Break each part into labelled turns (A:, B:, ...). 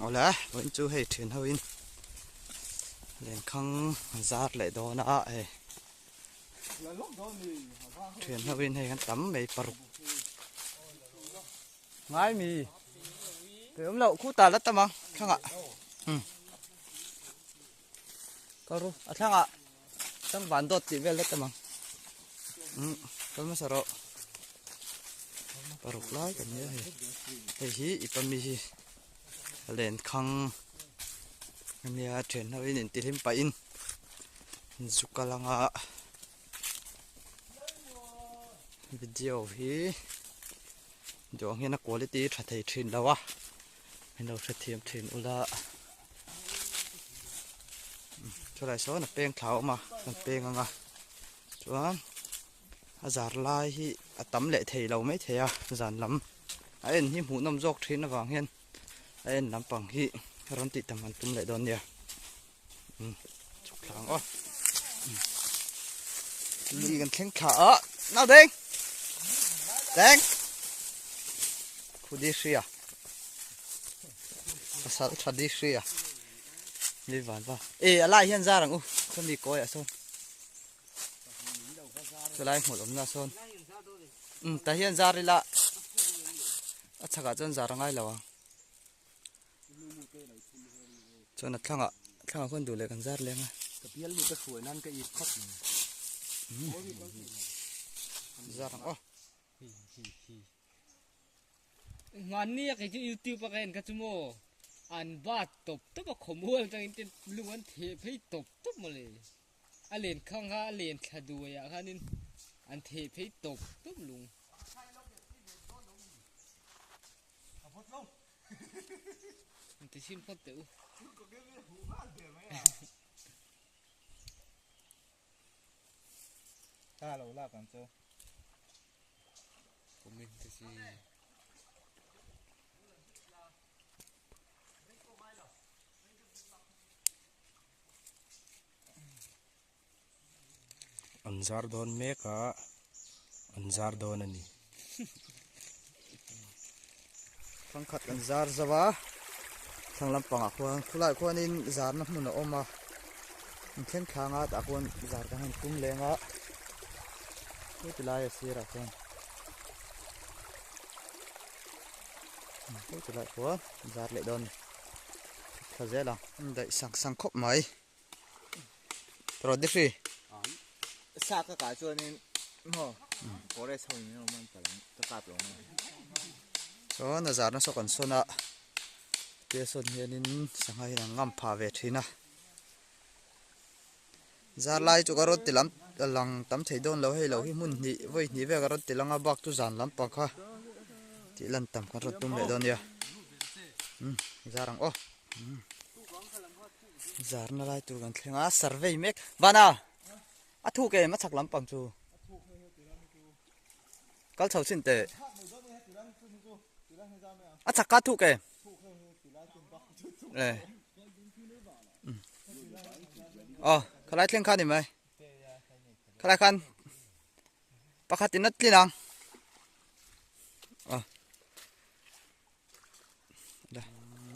A: Ola vẫn chú hay thuyền hơi lên khăng giạt lại đó nè thuyền hơi hay gắn tắm mấy paruk ngay mì cái ông lậu khu ta lát tắm khăng ạ có ru à khăng ạ sang bán đốt thì về lát tắm tôi mới sợ rồi paruk lại cái này hay hi ipam mi lên khăng mía thuyền hơi nên tìm pain sukalanga video hi do nghe nó quality thật thầy thuyền đâu á mình đâu sẽ thêm thuyền ula cho lại số là pen thảo mà còn pen ngang chuan azar lai hi tắm lệ thầy lâu mấy thầy à giản lắm anh hi hú nằm dọc thuyền nó vàng hen anh nằm bằng hi ron tị tầm tum lệ đòn nè chụp thẳng ó đi gần khen khả nào đen đen khu đi xia sao thật đi xia đi vào vào ê lại hiện ra rằng u con đi coi à son cho lại một ống ra son ta hiện ra đi lạ chắc cả chân ra ngay là cho nó thằng ạ con đủ lại cần ra lên à
B: cái piel lu cái suối nan cái ít khóc
A: ra rằng ô
C: ngan ni cái YouTube cái cái chúng mo an ba top top khom hol tang tin luan the phei top top mo le a len khang ha len khadu ya khanin an the phei top top lung an ti sim pot teu
B: ta lâu la còn chưa
C: comment ti si
B: anzar don meka anzar don ani
A: khăng khát cần zar zawa thằng làm bằng khoan khulai khoan in zar nó mun oma khen khang á ta khoan zar ka han kum lenga cái tilai sira khoan cái tilai khoan zar lại don thật dễ lòng đợi sang sang khóc máy rồi đi phi
B: sa cái cả cho nên ho có đây xong nhưng mà phải tất cả rồi
A: đó là zar nó sao còn son ạ cái son hiện in sang hay là ngâm phá về thế na zar lai cho cái rốt tilam lang tắm thấy đôn lâu hay lâu hi mun nhị với nhị về cái rốt tilang à bạc tu giàn lắm bằng kha chỉ lần tầm con rốt tum lại đôn nha zar ang ô zar nó lai tu gan theng à survey mek vana à thu cái mà chắc lắm bằng chu cái thầu xin tệ à chắc cá thu cái này cái này theng khan đi mày cái này khan bác hạt tin nát đi nào đây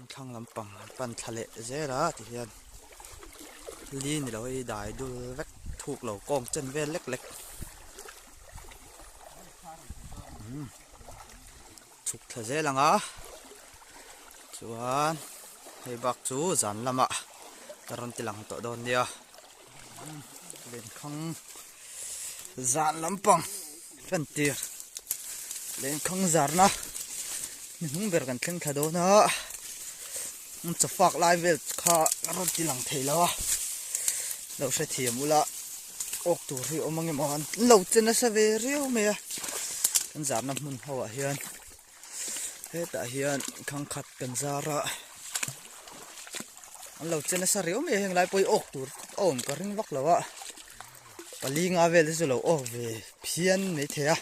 A: thằng làm bằng bàn thà lệ dễ đó thì hiện liên thì rồi đại đôi vách thuộc lẩu con chân ven lếch lếch chụp thật dễ là ngã chuan hay bác chú dàn làm ạ taron tilang to don dia lên khăng dàn lắm bằng phân tiệt lên khăng dàn na nhưng không biết gần thằng thà đó nữa chụp phạc lại về khá taron tilang thấy lo đâu sẽ thiểm mula ốc tủ rượu mang em ăn lâu chân nó sẽ về rượu mẹ con dàn nằm mun hậu hiền thế tại hiền khăng khát cần ra ra lâu chân nó sẽ rượu mẹ hiện lại bôi ốc tủ ôm cả ring vóc lâu ạ pali nga về rồi lâu ốc về phiền mấy thế à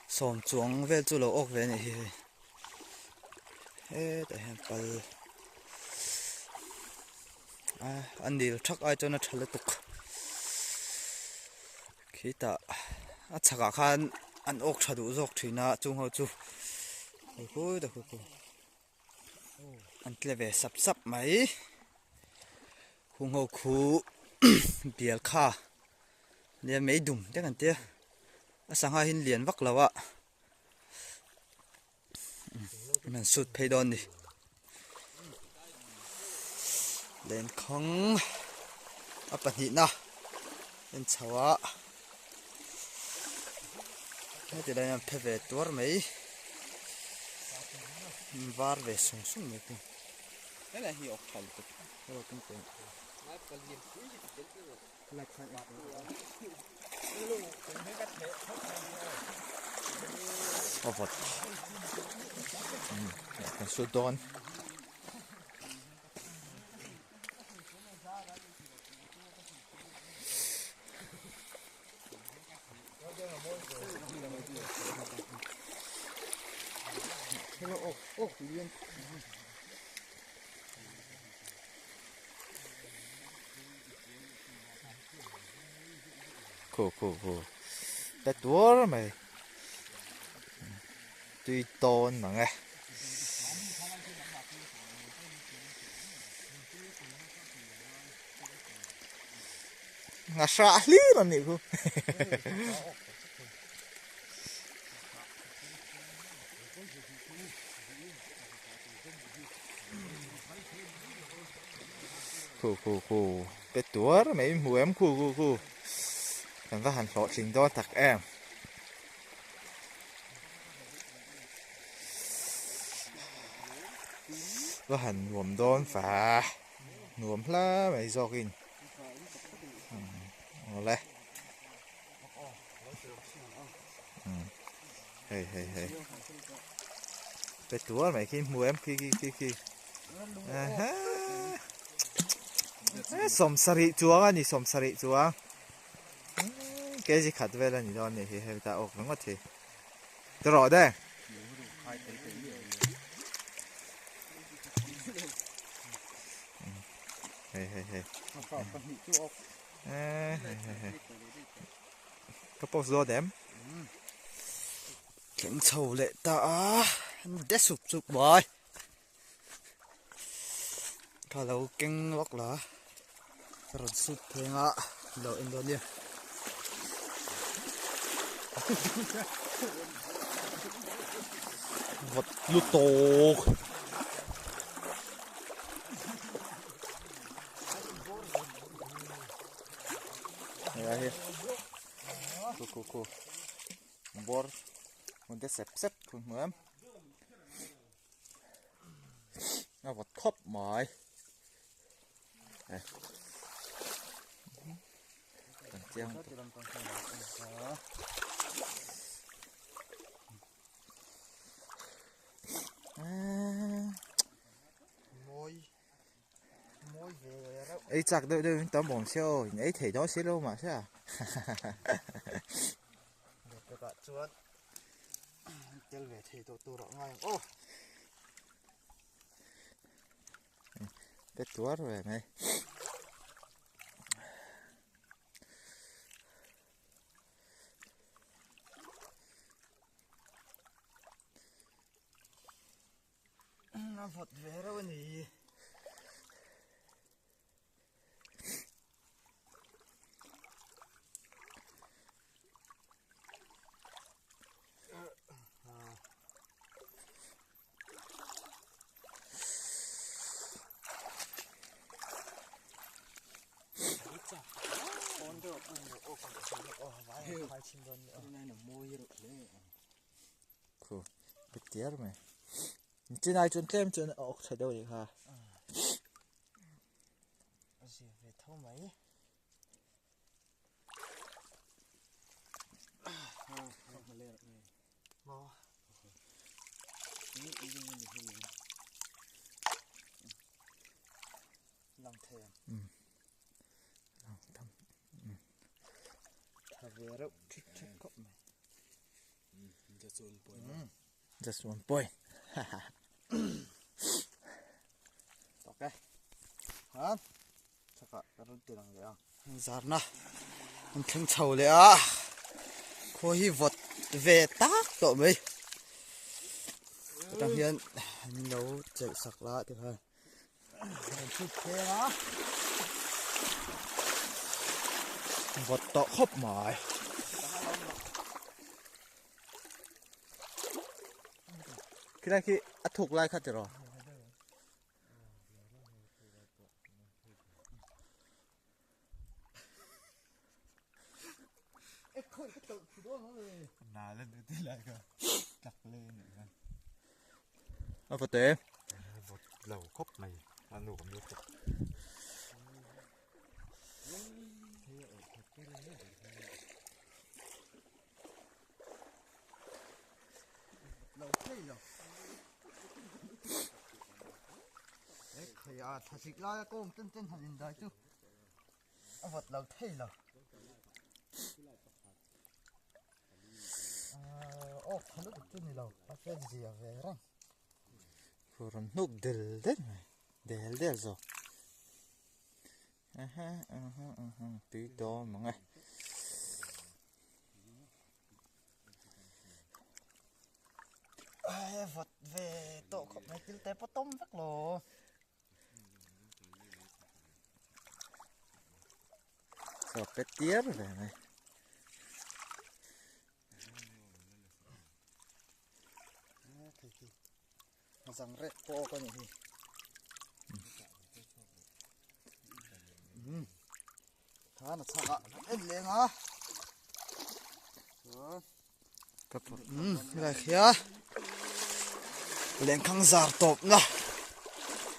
A: sòng chuông về rồi lâu ốc về này thế tại hiền pal anh đi chắc ai cho nó thật là tục khi ta a chaka khan an ok thadu zok thina chung ho chu hoi da hoi an tleve sap sap mai hung ho khu bial kha le mei dum te kan te asanga hin lian vak lawa man sut pheidon ni len khong apa hi na en chawa te lai am pheve tur mai var ve sung sung mai tu
B: cái này hi ok thằng tụt
A: ro tung te
B: vật còn số đòn cool bé tuổi mày tuy tôn mà nghe ngã sợ lý làm gì không cool bé tuổi mày mùi em cool thằng có hành phổ trình đó thật em có hành nguồn đón phá nguồn lá mày do kinh lên hey bé túa mày khi mua em khi sôm sari chúa anh sôm sari chúa cái gì khát về là nhỉ đó này thì hay ta ốc nó có thể tôi rõ đây hey có bao giờ đem
A: kính sầu lệ ta đét sụp bòi cả lâu kính lóc lá rồi sụp thế ngã lâu in đó liền vật lụt tổ
B: này cool bor một cái sẹp cùng mới em nó vật khóc mỏi cần treo ấy chắc đôi tấm bóng xeo ấy thể đó xí đâu mà sao
A: được cả chuột tiêu về thì tổ đó ngay ô
B: bé túa rồi mày
A: nó vật về đâu nhỉ
B: cool bé tía rồi mày trên này chuẩn thêm chuẩn ốc thay đâu vậy hả
A: gì về thâu mấy lòng thèm về đâu thích cốc mày
B: just one point
A: ok hả chắc là cái tiền là gì à giạt na anh thằng chầu đấy à thôi hi vật về tác tội mấy đang hiện nấu chạy sặc lá thì phải chút thế đó
B: vật tọ khóc mỏi khi này khi thuộc lại khát rồi nà lên từ tí lại cơ chặt lên nữa à vật tế
D: vật lẩu khóc này ăn nổ như khóc
A: lâu thế rồi đấy khởi à thật sự là cô chân chân thành hiện đại chứ vật lâu thế rồi ô không được chút này đâu bác cái gì à về răng
B: Foram nog delden del rồi tí to mọi người
A: vật về tổ cộng này tiêu tế có tôm vắt lồ
B: sao bé tía về này
A: rằng rét po con này thà nó sạc ạ em lên hả lại khía lên khăng giar top na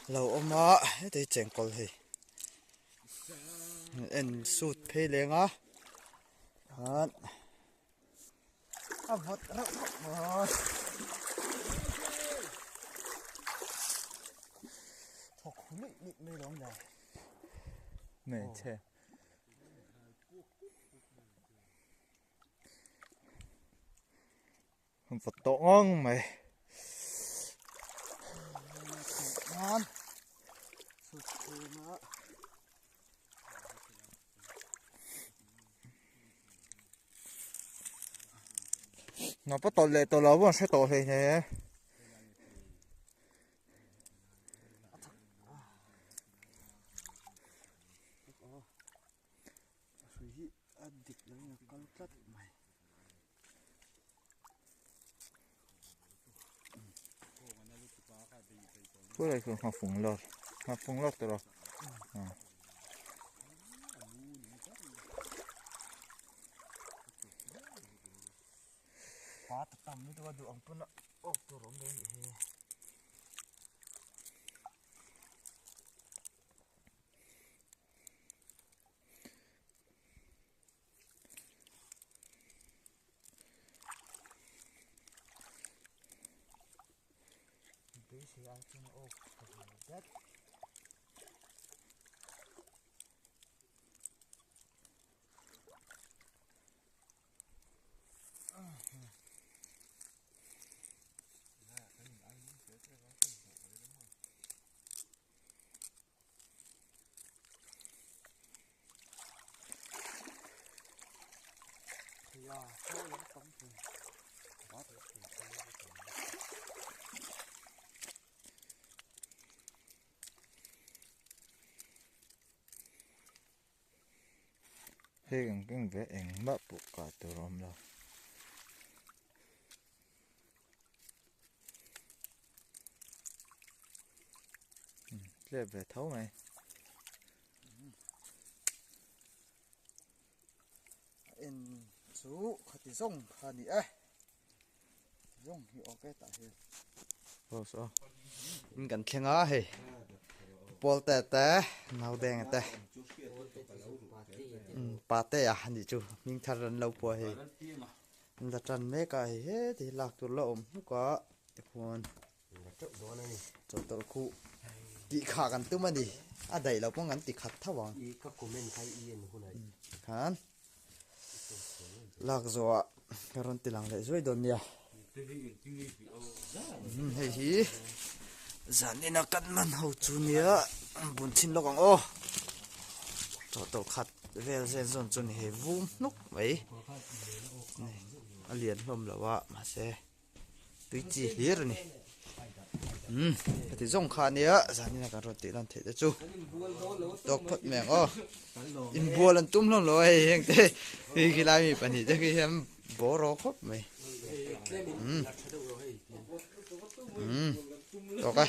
A: lâu ôm á để chèn col hi em sút phê lên á hả vật rồi thật khủng lị mê lắm rồi
B: mẹ che không vật to ngon mày
A: ngon sụt nữa
B: nó bắt to lệ to lâu vẫn sẽ to thế nhé
A: suy adik lấy là câu tất mày
B: bữa nay cũng học phùng lót rồi
A: hóa tập tầm với tôi được ông tuấn ạ ô tôi rống đây nhỉ tí xì ăn chung ô thật là chết thì thôi nó không thì quá được
B: thế cái vẽ ảnh mất bộ cả từ hôm đó để về thấu này
A: em số khát thì rong khát thì ấy rong thì ok tại hiện
B: vô số
A: mình cần khen á hề bol tè tè màu đen tè pate à anh chú mình thay lần lâu qua hề là trần mấy cái hết thì lạc tụt lộn không có còn chỗ tụi khu tị khảกันตุ้มมันดิà đây là con ngắn tị khát tháo vàng hả lạc rồi cái con tị lăng lại rồi đồn nhỉ hay gì dàn đi nó cắt man hậu chú nhớ buồn xin lo còn ô cho tàu khát về gen zone chú này vung lúc vậy เหรียญลมแล้วว่ามาเซ่ตุยจีเฮียร์นี่ปฏิจงขานี่อ่ะจานี่นะการรถติลันเทตจูตกพัดแมงอ๋ออินบัวลันตุ้มลงเลยเฮงเต้มีกีฬามีปัญหาจะกี่เห็นบัวรอครบไหมตกไง